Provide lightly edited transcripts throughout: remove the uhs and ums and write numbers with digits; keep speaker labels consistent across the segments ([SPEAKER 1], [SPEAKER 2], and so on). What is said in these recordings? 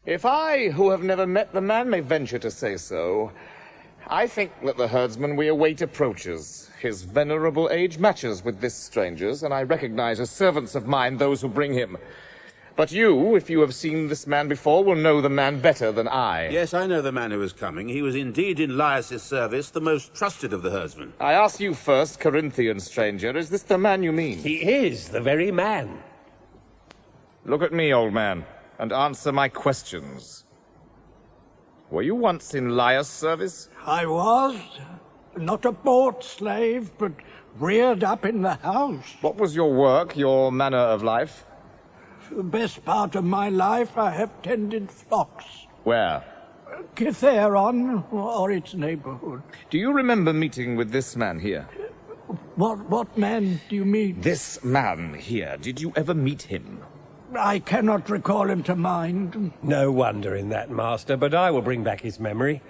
[SPEAKER 1] If I, who have never met the man, may venture to say so, I think that the herdsman we await approaches. His venerable age matches with this stranger's, and I recognize as servants of mine those who bring him. But you, if you have seen this man before, will know the man better than I.
[SPEAKER 2] Yes, I know the man who is coming. He was indeed in Laius' service, the most trusted of the herdsmen.
[SPEAKER 1] I ask you first, Corinthian stranger, is this the man you mean?
[SPEAKER 3] He is the very man.
[SPEAKER 1] Look at me, old man, and answer my questions. Were you once in Laius' service?
[SPEAKER 4] I was. Not a bought slave, but reared up in the house.
[SPEAKER 1] What was your work, your manner of life?
[SPEAKER 4] For the best part of my life, I have tended flocks.
[SPEAKER 1] Where?
[SPEAKER 4] KETTLE, or its neighborhood.
[SPEAKER 1] Do you remember meeting with this man here?
[SPEAKER 4] What man do you mean?
[SPEAKER 1] This man here. Did you ever meet him?
[SPEAKER 4] I cannot recall him to mind.
[SPEAKER 3] No wonder in that, Master, but I will bring back his memory.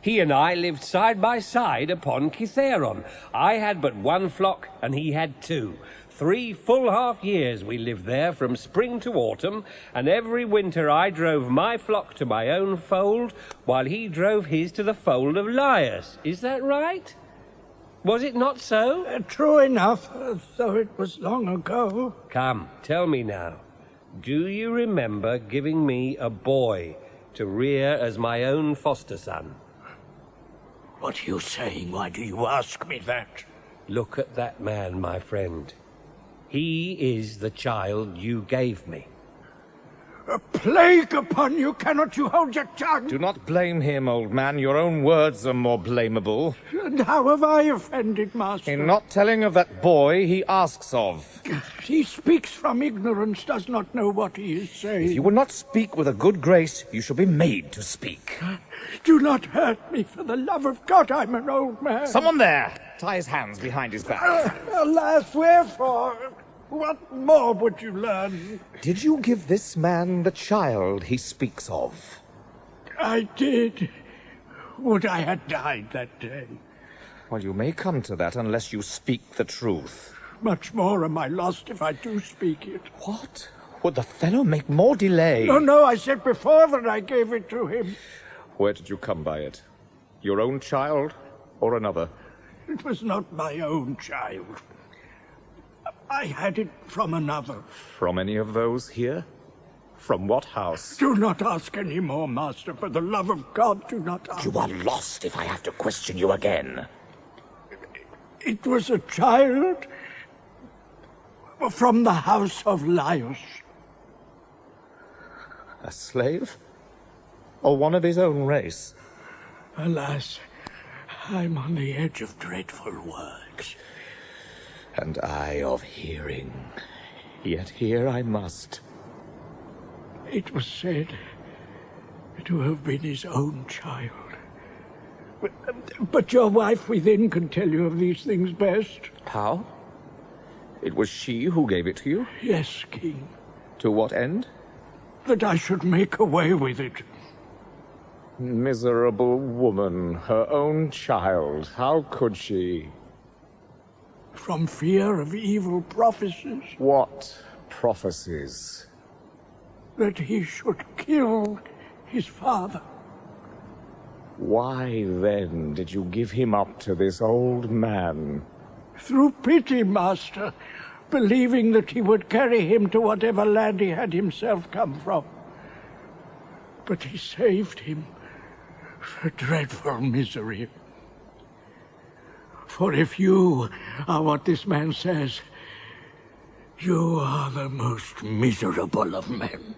[SPEAKER 3] He and I lived side by side upon KETTLE. I had but one flock, and he had two. 3 full half years we lived there from spring to autumn, and every winter I drove my flock to my own fold, while he drove his to the fold of Laius. Is that right? Was it not so?
[SPEAKER 4] True enough, though it was long ago.
[SPEAKER 3] Come, tell me now. Do you remember giving me a boy to rear as my own foster son?
[SPEAKER 4] What are you saying? Why do you ask me that?
[SPEAKER 3] Look at that man, my friend. He is the child you gave me.
[SPEAKER 4] A plague upon you! Cannot you hold your tongue?
[SPEAKER 1] Do not blame him, old man. Your own words are more blamable.
[SPEAKER 4] And how have I offended, Master?
[SPEAKER 1] In not telling of that boy he asks of.
[SPEAKER 4] He speaks from ignorance, does not know what he is saying.
[SPEAKER 1] If you will not speak with a good grace, you shall be made to speak.
[SPEAKER 4] Do not hurt me, for the love of God, I'm an old man.
[SPEAKER 1] Someone there! Tie his hands behind his back.
[SPEAKER 4] Alas, wherefore? What more would you learn?
[SPEAKER 1] Did you give this man the child he speaks of?
[SPEAKER 4] I did. Would I had died that day.
[SPEAKER 1] Well, you may come to that unless you speak the truth.
[SPEAKER 4] Much more am I lost if I do speak it.
[SPEAKER 1] What? Would the fellow make more delay?
[SPEAKER 4] No, I said before that I gave it to him.
[SPEAKER 1] Where did you come by it? Your own child or another?
[SPEAKER 4] It was not my own child. I had it from another.
[SPEAKER 1] From any of those here? From what house?
[SPEAKER 4] Do not ask any more, Master. For the love of God, do not ask.
[SPEAKER 1] You are lost if I have to question you again.
[SPEAKER 4] It was a child from the house of Laius.
[SPEAKER 1] A slave? Or one of his own race?
[SPEAKER 4] Alas, I'm on the edge of dreadful words.
[SPEAKER 1] And I of hearing. Yet here I must.
[SPEAKER 4] It was said to have been his own child. But your wife within can tell you of these things best.
[SPEAKER 1] How? It was she who gave it to you?
[SPEAKER 4] Yes, King.
[SPEAKER 1] To what end?
[SPEAKER 4] That I should make away with it.
[SPEAKER 1] Miserable woman, her own child. How could she?
[SPEAKER 4] From fear of evil prophecies.
[SPEAKER 1] What prophecies?
[SPEAKER 4] That he should kill his father.
[SPEAKER 1] Why, then, did you give him up to this old man?
[SPEAKER 4] Through pity, Master, believing that he would carry him to whatever land he had himself come from. But he saved him for dreadful misery. For if you are what this man says, you are the most miserable of men.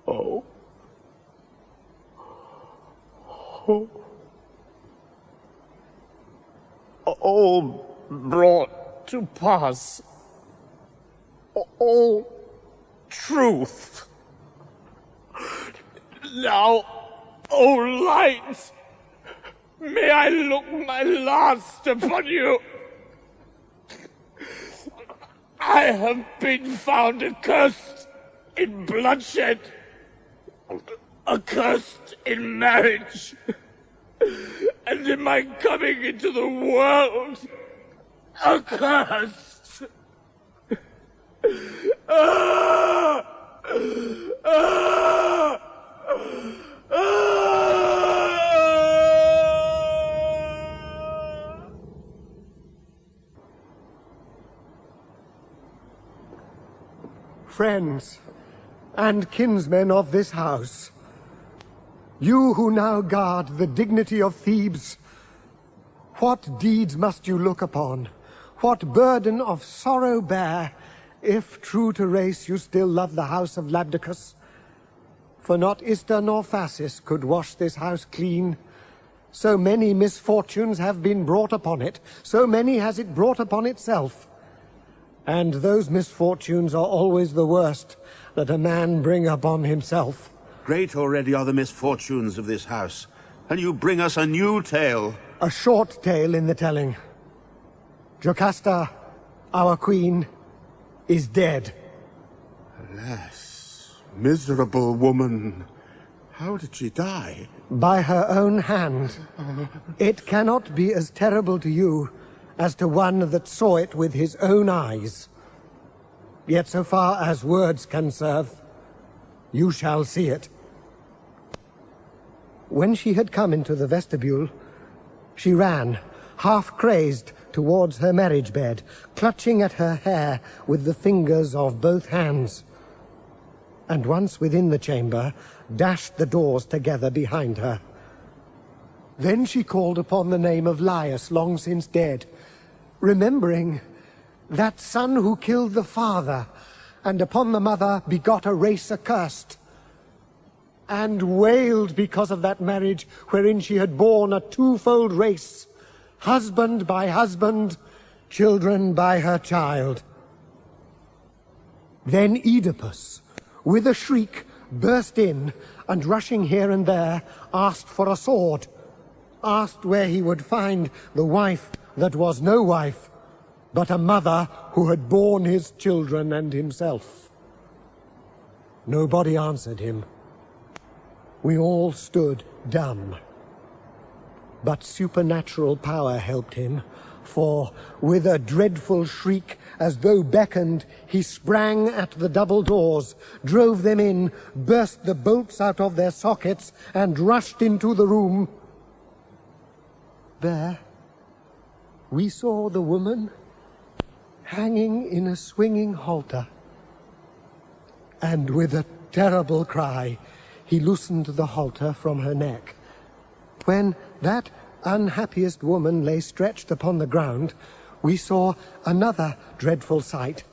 [SPEAKER 1] Oh. Oh. All brought to pass. All truth. Now, O light, may I look my last upon you. I have been found accursed in bloodshed, accursed in marriage, and in my coming into the world, accursed.
[SPEAKER 5] friends, and kinsmen of this house, you who now guard the dignity of Thebes, what deeds must you look upon? What burden of sorrow bear, if true to race you still love the house of Labdacus? For not Ister nor Phasis could wash this house clean. So many misfortunes have been brought upon it, so many has it brought upon itself. And those misfortunes are always the worst that a man bring upon himself.
[SPEAKER 2] Great already are the misfortunes of this house, and you bring us a new tale.
[SPEAKER 5] A short tale in the telling. Jocasta, our queen, is dead.
[SPEAKER 2] Alas, miserable woman. How did she die?
[SPEAKER 5] By her own hand. It cannot be as terrible to you as to one that saw it with his own eyes. Yet so far as words can serve, you shall see it. When she had come into the vestibule, she ran, half-crazed, towards her marriage bed, clutching at her hair with the fingers of both hands. And once within the chamber, dashed the doors together behind her. Then she called upon the name of Laius, long since dead, remembering that son who killed the father, and upon the mother begot a race accursed, and wailed because of that marriage wherein she had borne a twofold race, husband by husband, children by her child. Then Oedipus, with a shriek, burst in, and rushing here and there, asked for a sword, asked where he would find the wife that was no wife, but a mother who had borne his children and himself. Nobody answered him. We all stood dumb. But supernatural power helped him, for, with a dreadful shriek, as though beckoned, he sprang at the double doors, drove them in, burst the bolts out of their sockets, and rushed into the room. There, we saw the woman hanging in a swinging halter. And with a terrible cry, he loosened the halter from her neck. When that unhappiest woman lay stretched upon the ground, we saw another dreadful sight.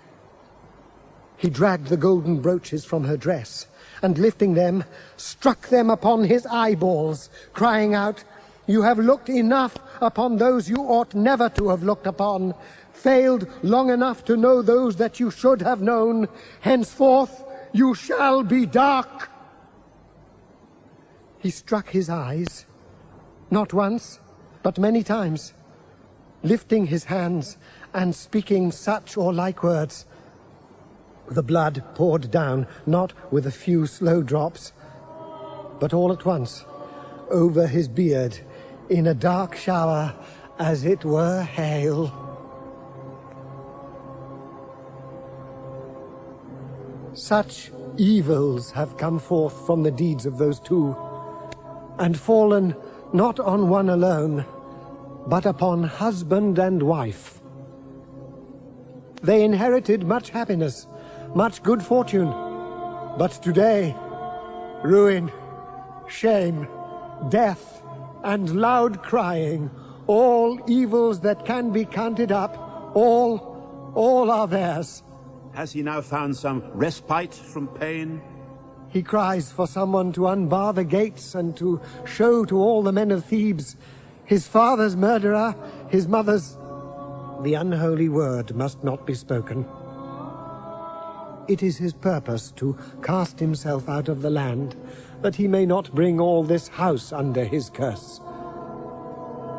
[SPEAKER 5] He dragged the golden brooches from her dress, and lifting them, struck them upon his eyeballs, crying out, "You have looked enough upon those you ought never to have looked upon, failed long enough to know those that you should have known. Henceforth you shall be dark." He struck his eyes, not once, but many times, lifting his hands and speaking such or like words. The blood poured down, not with a few slow drops, but all at once, over his beard, in a dark shower, as it were hail. Such evils have come forth from the deeds of those two, and fallen not on one alone, but upon husband and wife. They inherited much happiness, much good fortune, but today, ruin, shame, death, and loud crying, all evils that can be counted up, all are theirs.
[SPEAKER 2] Has he now found some respite from pain?
[SPEAKER 5] He cries for someone to unbar the gates and to show to all the men of Thebes his father's murderer, his mother's... The unholy word must not be spoken. It is his purpose to cast himself out of the land, that he may not bring all this house under his curse.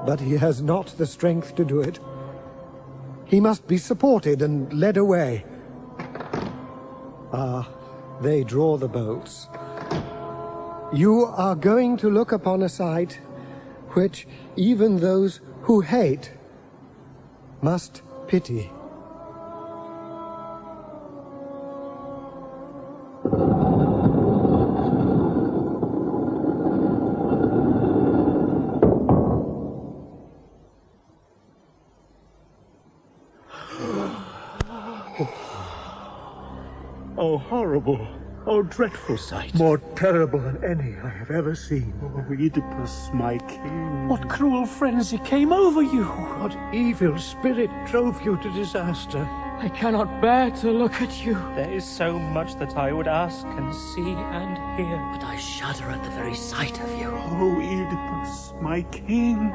[SPEAKER 5] But he has not the strength to do it. He must be supported and led away. Ah, they draw the bolts. You are going to look upon a sight which even those who hate must pity.
[SPEAKER 6] Oh, horrible. Oh, dreadful sight.
[SPEAKER 7] More terrible than any I have ever seen.
[SPEAKER 6] Oh, Oedipus, my king.
[SPEAKER 7] What cruel frenzy came over you?
[SPEAKER 4] What evil spirit drove you to disaster?
[SPEAKER 8] I cannot bear to look at you.
[SPEAKER 7] There is so much that I would ask and see and hear.
[SPEAKER 8] But I shudder at the very sight of you.
[SPEAKER 6] Oh, Oedipus, my king.